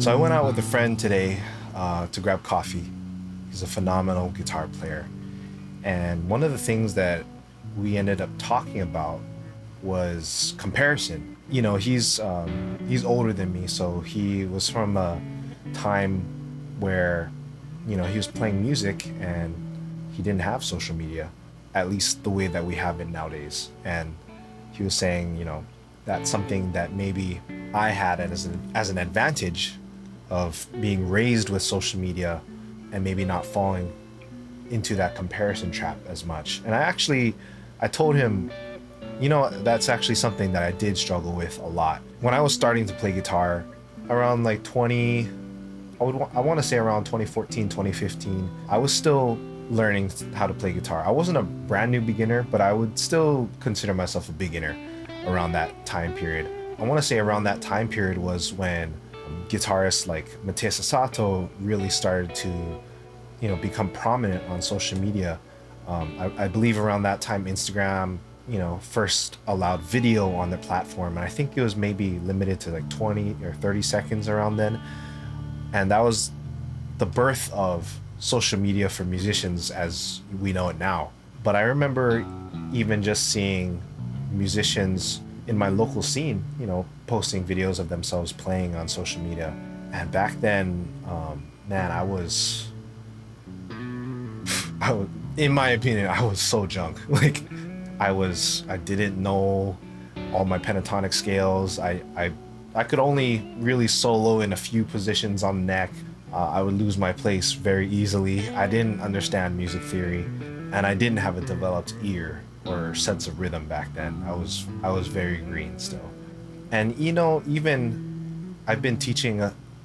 So I went out with a friend today to grab coffee. He's a phenomenal guitar player. And one of the things that we ended up talking about was comparison. You know, he's older than me, so he was from a time where, you know, he was playing music and he didn't have social media, at least the way that we have it nowadays. And he was saying, you know, that's something that maybe I had as an advantage of being raised with social media and maybe not falling into that comparison trap as much. And I told him, you know, that's actually something that I did struggle with a lot. When I was starting to play guitar around like I want to say around 2014, 2015, I was still learning how to play guitar. I wasn't a brand new beginner, but I would still consider myself a beginner around that time period. I want to say around that time period was when guitarists like Matthias Sato really started to, you know, become prominent on social media. I believe around that time Instagram, you know, first allowed video on their platform, and I think it was maybe limited to like 20 or 30 seconds around then. And that was the birth of social media for musicians as we know it now. But I remember even just seeing musicians in my local scene, you know, posting videos of themselves playing on social media. And back then, man, I was, in my opinion, I was so junk. Like, I didn't know all my pentatonic scales. I could only really solo in a few positions on the neck. I would lose my place very easily. I didn't understand music theory, and I didn't have a developed ear or sense of rhythm back then. I was very green still. And you know, even I've been teaching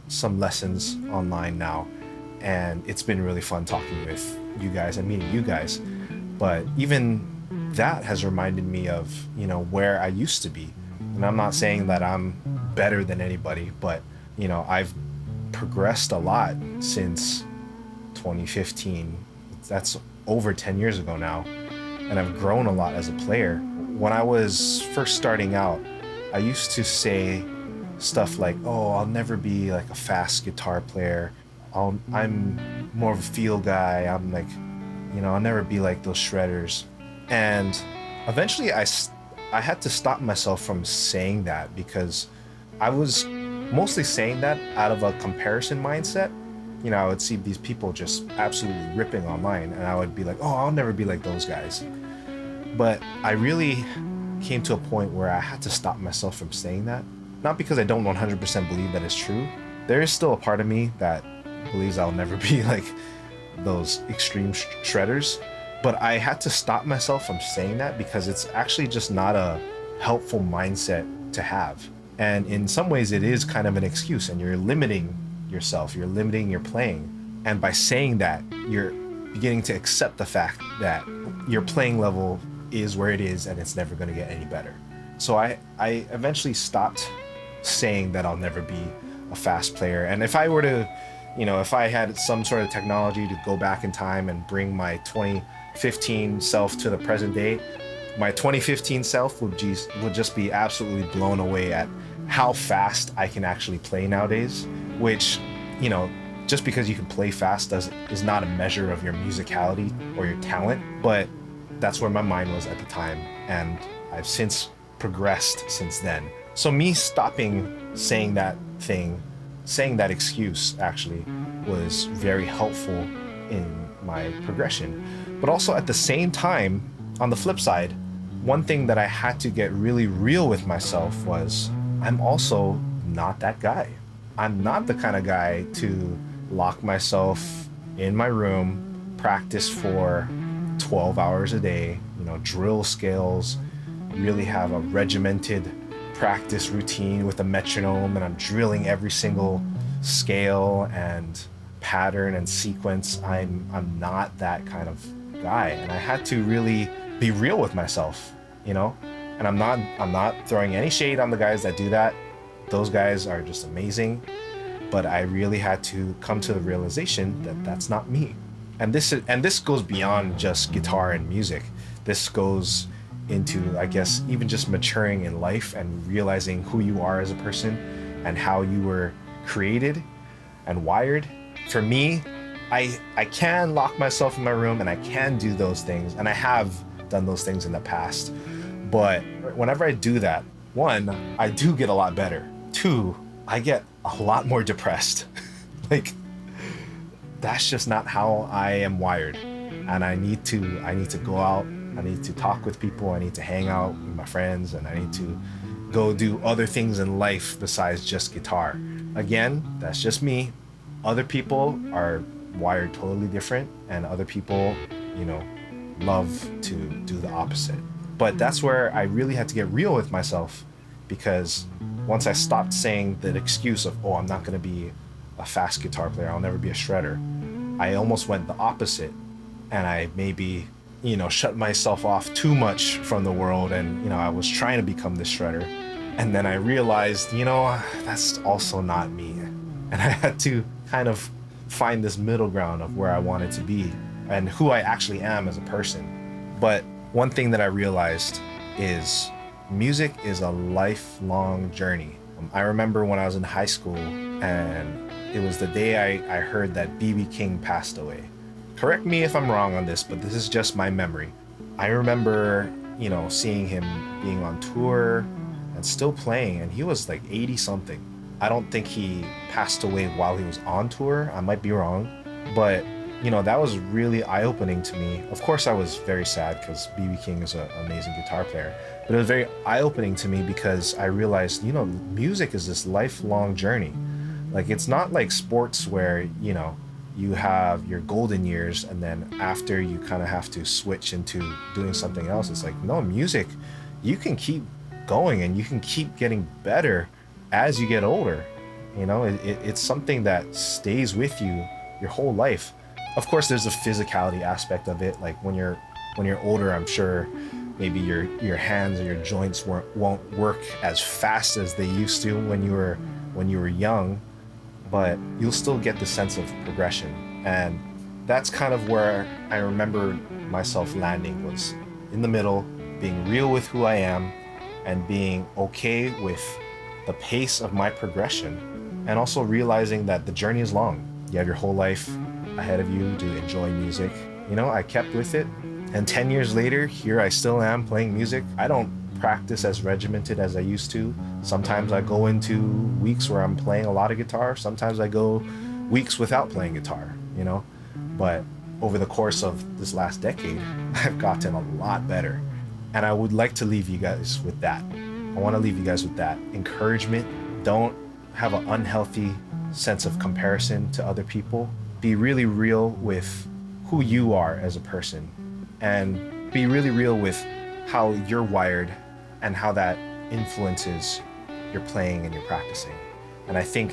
some lessons online now, and it's been really fun talking with you guys and meeting you guys. But even that has reminded me of, you know, where I used to be. And I'm not saying that I'm better than anybody, but you know, I've progressed a lot since 2015. That's over 10 years ago now. And I've grown a lot as a player. When I was first starting out, I used to say stuff like, oh, I'll never be like a fast guitar player. I'm more of a feel guy. I'm like, you know, I'll never be like those shredders. And eventually I had to stop myself from saying that, because I was mostly saying that out of a comparison mindset. You know, I would see these people just absolutely ripping online, and I would be like, oh, I'll never be like those guys. But I really came to a point where I had to stop myself from saying that. Not because I don't 100% believe that it's true. There is still a part of me that believes I'll never be like those extreme shredders. But I had to stop myself from saying that, because it's actually just not a helpful mindset to have. And in some ways it is kind of an excuse, and you're limiting yourself, you're limiting your playing. And by saying that, you're beginning to accept the fact that your playing level is where it is and it's never going to get any better. So I eventually stopped saying that I'll never be a fast player. And if I were to, you know, if I had some sort of technology to go back in time and bring my 2015 self to the present day, my 2015 self would just be absolutely blown away at how fast I can actually play nowadays, which, you know, just because you can play fast is not a measure of your musicality or your talent, but that's where my mind was at the time, and I've since progressed since then. So me stopping saying that excuse actually was very helpful in my progression. But also at the same time, on the flip side, one thing that I had to get really real with myself was I'm also not that guy. I'm not the kind of guy to lock myself in my room, practice for 12 hours a day, you know, drill scales, really have a regimented practice routine with a metronome, and I'm drilling every single scale and pattern and sequence. I'm not that kind of guy, and I had to really be real with myself, you know. And I'm not throwing any shade on the guys that do that. Those guys are just amazing, but I really had to come to the realization that that's not me. And this goes beyond just guitar and music. This goes into, I guess, even just maturing in life and realizing who you are as a person and how you were created and wired. For me, I can lock myself in my room and I can do those things, and I have done those things in the past. But whenever I do that, one, I do get a lot better. Two, I get a lot more depressed. Like, that's just not how I am wired. And I need to go out, I need to talk with people, I need to hang out with my friends, and I need to go do other things in life besides just guitar. Again, that's just me. Other people are wired totally different, and other people, you know, love to do the opposite. But that's where I really had to get real with myself, because once I stopped saying that excuse of, oh, I'm not going to be a fast guitar player, I'll never be a shredder, I almost went the opposite, and I maybe, you know, shut myself off too much from the world, and, you know, I was trying to become this shredder, and then I realized, you know, that's also not me, and I had to kind of find this middle ground of where I wanted to be and who I actually am as a person. But one thing that I realized is music is a lifelong journey. I remember when I was in high school, and it was the day I heard that B.B. King passed away. Correct me if I'm wrong on this, but this is just my memory. I remember, you know, seeing him being on tour and still playing, and he was like 80 something. I don't think he passed away while he was on tour. I might be wrong, but you know, that was really eye-opening to me. Of course, I was very sad because B.B. King is an amazing guitar player, but it was very eye-opening to me because I realized, you know, music is this lifelong journey. Like, it's not like sports where, you know, you have your golden years and then after you kind of have to switch into doing something else. It's like, no, music, you can keep going and you can keep getting better as you get older. You know, it's something that stays with you your whole life. Of course, there's a physicality aspect of it. Like when you're older, I'm sure maybe your hands or your joints won't work as fast as they used to when you were young, but you'll still get the sense of progression. And that's kind of where I remember myself landing, was in the middle, being real with who I am and being okay with the pace of my progression, and also realizing that the journey is long. You have your whole life ahead of you to enjoy music. You know, I kept with it, and 10 years later, here I still am playing music. I don't practice as regimented as I used to. Sometimes I go into weeks where I'm playing a lot of guitar. Sometimes I go weeks without playing guitar, you know. But over the course of this last decade, I've gotten a lot better. And I would like to leave you guys with that. I want to leave you guys with that encouragement. Don't have an unhealthy sense of comparison to other people. Be really real with who you are as a person, and be really real with how you're wired and how that influences your playing and your practicing. And I think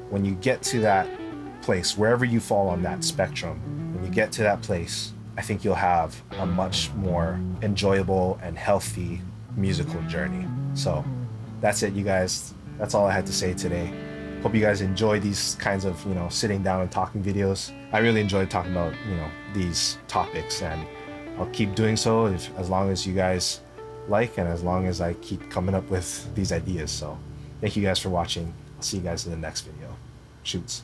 when you get to that place, wherever you fall on that spectrum, when you get to that place, I think you'll have a much more enjoyable and healthy musical journey. So that's it, you guys. That's all I had to say today. Hope you guys enjoy these kinds of, you know, sitting down and talking videos. I really enjoy talking about, you know, these topics, and I'll keep doing so as long as you guys like, and as long as I keep coming up with these ideas. So thank you guys for watching. I'll see you guys in the next video. Shoots.